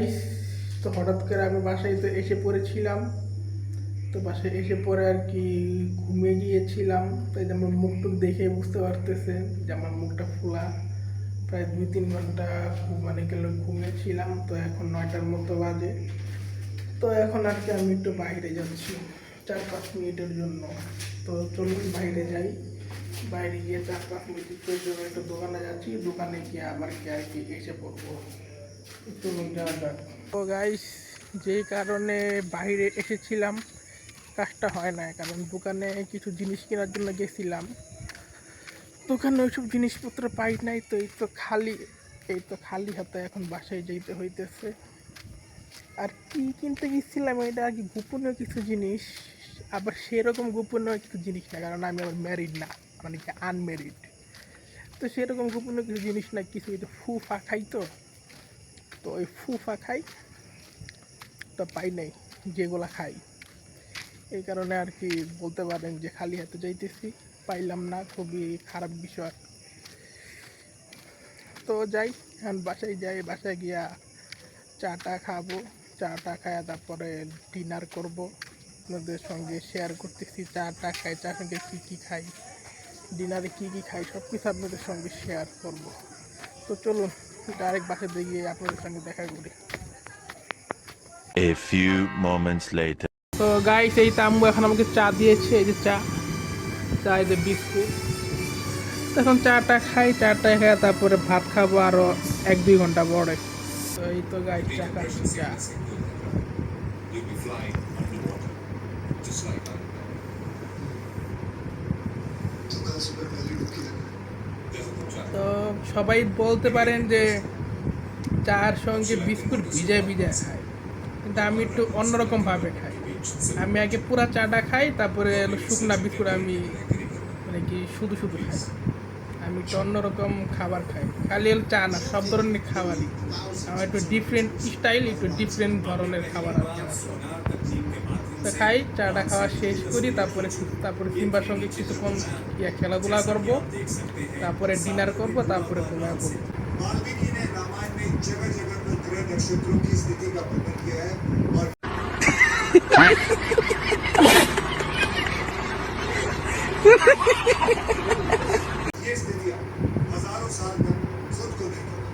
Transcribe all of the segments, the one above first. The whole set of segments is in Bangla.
গাইস, তো হঠাৎ করে আমি বাসায় তো এসে পড়েছিলাম। তো বাসায় এসে পরে আর কি ঘুমিয়ে গিয়েছিলাম। তো এই যে আমার মুখটুক দেখে বুঝতে পারতেছেন যে আমার মুখটা ফোলা। প্রায় 2-3 ঘন্টা মানে গেল ঘুমিয়েছিলাম। তো এখন 9টার মতো বাজে। তো এখন আর কি আমি একটু বাইরে যাচ্ছি 4-5 মিনিটের জন্য। তো চলুন বাইরে যাই। বাইরে গিয়ে 4-5 মিনিটের জন্য একটা দোকানে যাচ্ছি, দোকানে গিয়ে আবার কি আর কি এসে পড়বো। চলুন যাওয়া যাক। তো গাইস, যেই কারণে বাইরে এসেছিলাম কাজটা হয় না, কারণ দোকানে কিছু জিনিস কেনার জন্য গেছিলাম। দোকানে ওইসব জিনিসপত্র পাই নাই। তো এই তো খালি হাতে এখন বাসায় যেতে হইতেছে। আর কি কিনতে গেছিলাম এটা আর কি গোপনীয় কিছু জিনিস। আবার সেরকম গোপনীয় কিছু জিনিস না, কারণ আমি আবার ম্যারিড না, মানে কি আনম্যারিড। তো সেরকম গোপনীয় কিছু জিনিস না, কিছু এই ফুফা খাই। তো ওই ফুফা খাই, তো পাই নাই যেগুলা খাই। এই কারণে আর কি বলতে পারেন যে খালি হাতে যাইতেছি, পাইলাম না, খুবই খারাপ বিষয়। তো যাই, এখন বাসায় যাই, বাসায় গিয়া চাটা খাবো। চাটা খায় তারপরে ডিনার করব। আপনাদের সঙ্গে শেয়ার করতেছি চাটা খাই, চার সঙ্গে কী কী খাই, ডিনারে কী কী খাই, সব কিছু আপনাদের সঙ্গে শেয়ার করব। তো চলুন ডাইরেক্ট বাসাতে গিয়ে আপনাদের সঙ্গে দেখা করি। A few moments later. তো গাইস, এই তাম্বু এখন আমাকে চা দিয়েছে, এই যে চা, চা এই যে বিস্কুট। তো এখন চাটা খাই, চাটা খাই তারপরে ভাত খাবো আরো 1-2 ঘন্টা পরে। তো এই তো গাইস, চা খাচ্ছি, চা। তো সবাই বলতে পারেন যে চার সঙ্গে বিস্কুট ভিজায় ভিজায় খায়, কিন্তু আমি একটু অন্যরকম ভাবে খাই। আমি আগে পুরা চাটা খাই, তারপরে শুকনা বিস্কুট আমি মানে কি শুধু শুধু খাই। আমি একটু অন্যরকম খাবার খাই, খালি চা না, সব ধরনের খাবারই আমার একটু ডিফারেন্ট স্টাইল, একটু ডিফারেন্ট ধরনের খাবার আর কি আমার সব। তো খাই, চাটা খাওয়া শেষ করি, তারপরে তারপরে সিম্বার সঙ্গে কিছুক্ষণ খেলাধুলা করব, তারপরে ডিনার করব, তারপরে ঘুমায় পড়বো। वाल्मीकि ने रामायण में जगह जगह पर ग्रह नक्षत्रों की स्थिति का वर्णन किया है और ये स्थितियां हजारों साल तक खुद को देखेंगी।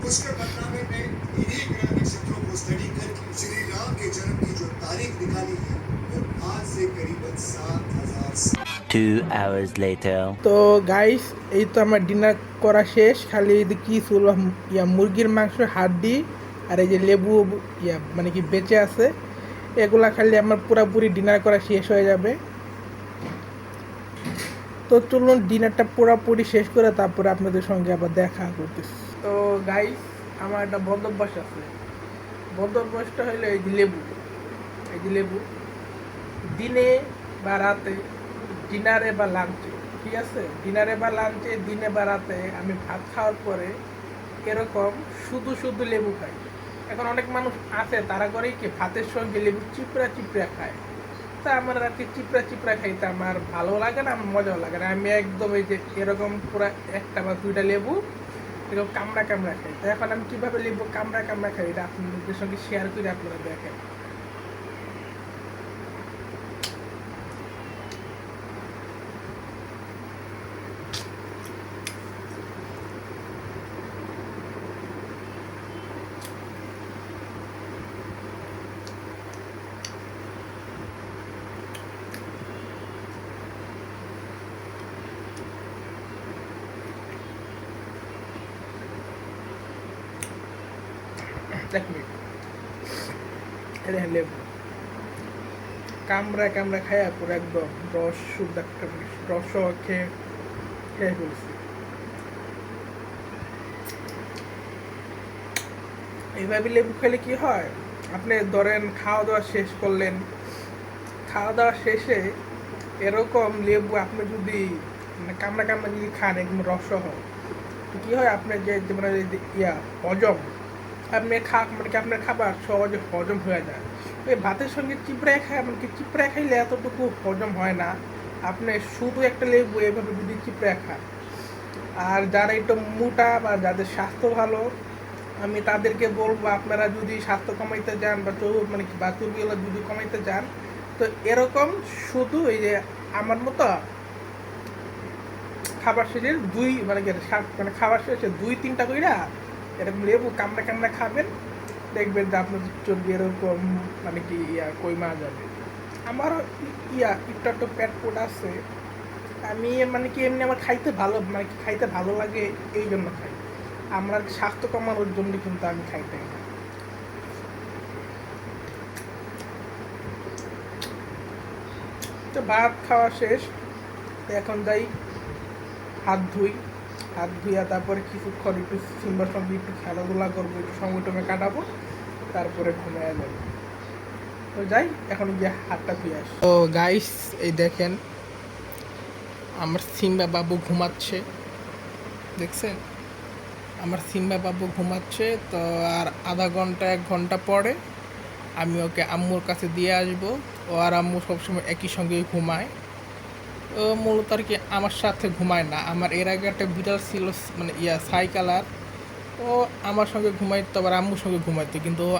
पुष्कर बदनामे ने इन्हीं ग्रह नक्षत्रों को स्टडी करके श्री राम के जन्म की जो तारीख निकाली है वो आज से करीबन 7,000 2 hours later. তো গাইস, এই তো আমার ডিনার করা শেষ। খালি কি ছিল, মুরগির মাংস হাড্ডি আর এই যে লেবু মানে কি বেঁচে আছে, এগুলা খালি আমার পুরোপুরি ডিনার করা শেষ হয়ে যাবে। তো চলুন ডিনারটা পুরোপুরি শেষ করে তারপরে আপনাদের সঙ্গে আবার দেখা করতেছি। তো গাইস, আমার একটা বদ অভ্যাস আছে। বদ অভ্যাসটা হলো এই যে লেবু, এই যে লেবু দিনে বা রাতে, ডিনারে বা লাঞ্চে, ঠিক আছে, ডিনারে বা লাঞ্চে, দিনে বা রাতে আমি ভাত খাওয়ার পরে এরকম শুধু শুধু লেবু খাই। এখন অনেক মানুষ আছে তারা করেই কি ভাতের সঙ্গে লেবু চিপড়া চিপড়া খায়। তা আমার আর কি চিপড়া চিপড়া খাইতে আমার ভালো লাগে না, আমার মজাও লাগে না। আমি একদম এই যে এরকম পুরো একটা বা দুইটা লেবু এরকম কামড়া কামড়া খাই। তো এখন আমি কীভাবে লেবু কামড়া কামড়া খাই এটা আপনাদের সঙ্গে শেয়ার করে আপনারা দেখেন। এক মিনিট, লেবু কামড়া কামড়া খাইয়া পুরো একদম রস শুদ্ধ একটা রস খেয়ে খেয়ে ফেলছি। এইভাবে লেবু খেলে কি হয়, আপনি ধরেন খাওয়া দাওয়া শেষ করলেন, খাওয়া দাওয়া শেষে এরকম লেবু আপনি যদি মানে কামড়া কামড়া যদি খান একদম রসসহ, তো কী হয় আপনার যে মানে হজম, আপনি মানে কি আপনার খাবার সহজে হজম হয়ে যায়। এই ভাতের সঙ্গে চিপড়ায় খায়, এমনকি চিপড়ায় খাইলে এতটুকু হজম হয় না। আপনি শুধু একটা লেবু এভাবে যদি চিপড়ায় খান, আর যারা একটু মোটা বা যাদের স্বাস্থ্য ভালো আমি তাদেরকে বলবো আপনারা যদি স্বাস্থ্য কমাইতে যান বা চর্বিগুলো যদি কমাইতে যান, তো এরকম শুধু এই যে আমার মতো খাবার শেষে খাবার শেষে 2-3টা কইরা এরকম লেবু কামড়া কামড়া খাবেন, দেখবেন যে আপনার চর্বি এরকম কইমা যাবে। আমারও একটু একটু পেট ফুড আছে, আমি এমনি আমার খাইতে ভালো লাগে, এই জন্য খাই। আমার স্বাস্থ্য কমানোর জন্য কিন্তু আমি খাইতে না। তো ভাত খাওয়া শেষ, এখন যাই হাত ধুইয়া তারপরে কিছুক্ষণ একটু সিম্বার সঙ্গে একটু খেলাধুলা করবো, একটু সময় টমে কাটাবো, তারপরে ঘুমিয়ে যাবো। তো যাই এখন গিয়ে হাতটা ধুয়ে আসি। তো গাইস, এই দেখেন আমার সিম্বা বাবু ঘুমাচ্ছে, দেখছেন আমার সিম্বা বাবু ঘুমাচ্ছে। তো আর আধা ঘন্টা 1 ঘন্টা পরে আমি ওকে আম্মুর কাছে দিয়ে আসবো। ও আর আম্মু সবসময় একই সঙ্গেই ঘুমায়। ও মূলত আর কি আমার সাথে ঘুমায় না। আমার এর আগে একটা বিড়াল ছিল, ছাই কালার, ও আমার সঙ্গে ঘুমাইতো আবার আম্মুর সঙ্গে ঘুমাইতো, কিন্তু ও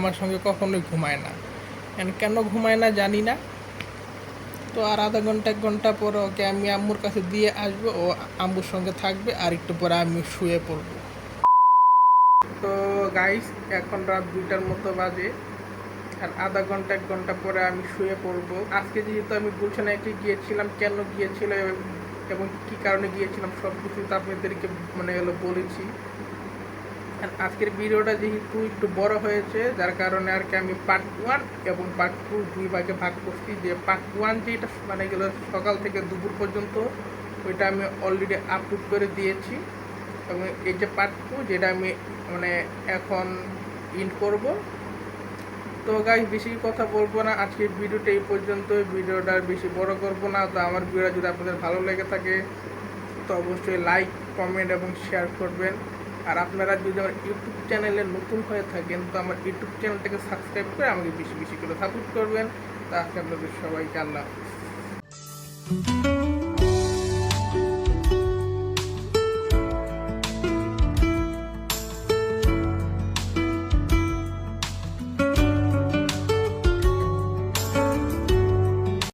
আমার সঙ্গে কখনোই ঘুমায় না। কেন ঘুমায় না জানি না। তো আর আধা ঘন্টা 1 ঘন্টা পরে ওকে আমি আম্মুর কাছে দিয়ে আসবো, ও আম্মুর সঙ্গে থাকবে, আর একটু পরে আমি শুয়ে পড়বো। তো গাইস, এখন রাত 2টার মতো বাজে, আর আধা ঘন্টা 1 ঘন্টা পরে আমি শুয়ে পড়বো। আজকে যেহেতু আমি গুলশানে গিয়েছিলাম, কেন গিয়েছিলাম এবং কী কারণে গিয়েছিলাম সব কিছু তো আপনাদেরকে বলেছি। আর আজকের ভিডিওটা যেহেতু একটু বড় হয়েছে, যার কারণে আর কি আমি পার্ট 1 এবং পার্ট 2 2 ভাগে ভাগ করছি। যে পার্ট 1 যেটা সকাল থেকে দুপুর পর্যন্ত, ওইটা আমি অলরেডি আপলোড করে দিয়েছি, এবং এই যে পার্ট 2 যেটা আমি এখন ইন্ড করব। তো গাইস, বেশি কথা বলবো না, আজকের ভিডিওটা এই পর্যন্ত। ভিডিওটা বেশি বড় করব না। তো আমার ভিডিওটা যদি আপনাদের ভালো লেগে থাকে তো অবশ্যই লাইক, কমেন্ট এবং শেয়ার করবেন। আর আপনারা যদি আমার ইউটিউব চ্যানেলে নতুন হয়ে থাকেন তো আমার ইউটিউব চ্যানেলটাকে সাবস্ক্রাইব করে আমাকে বেশি বেশি করে সাপোর্ট করবেন। তা আজকে আপনাদের সবাইকে আল্লাহ হাফেজ।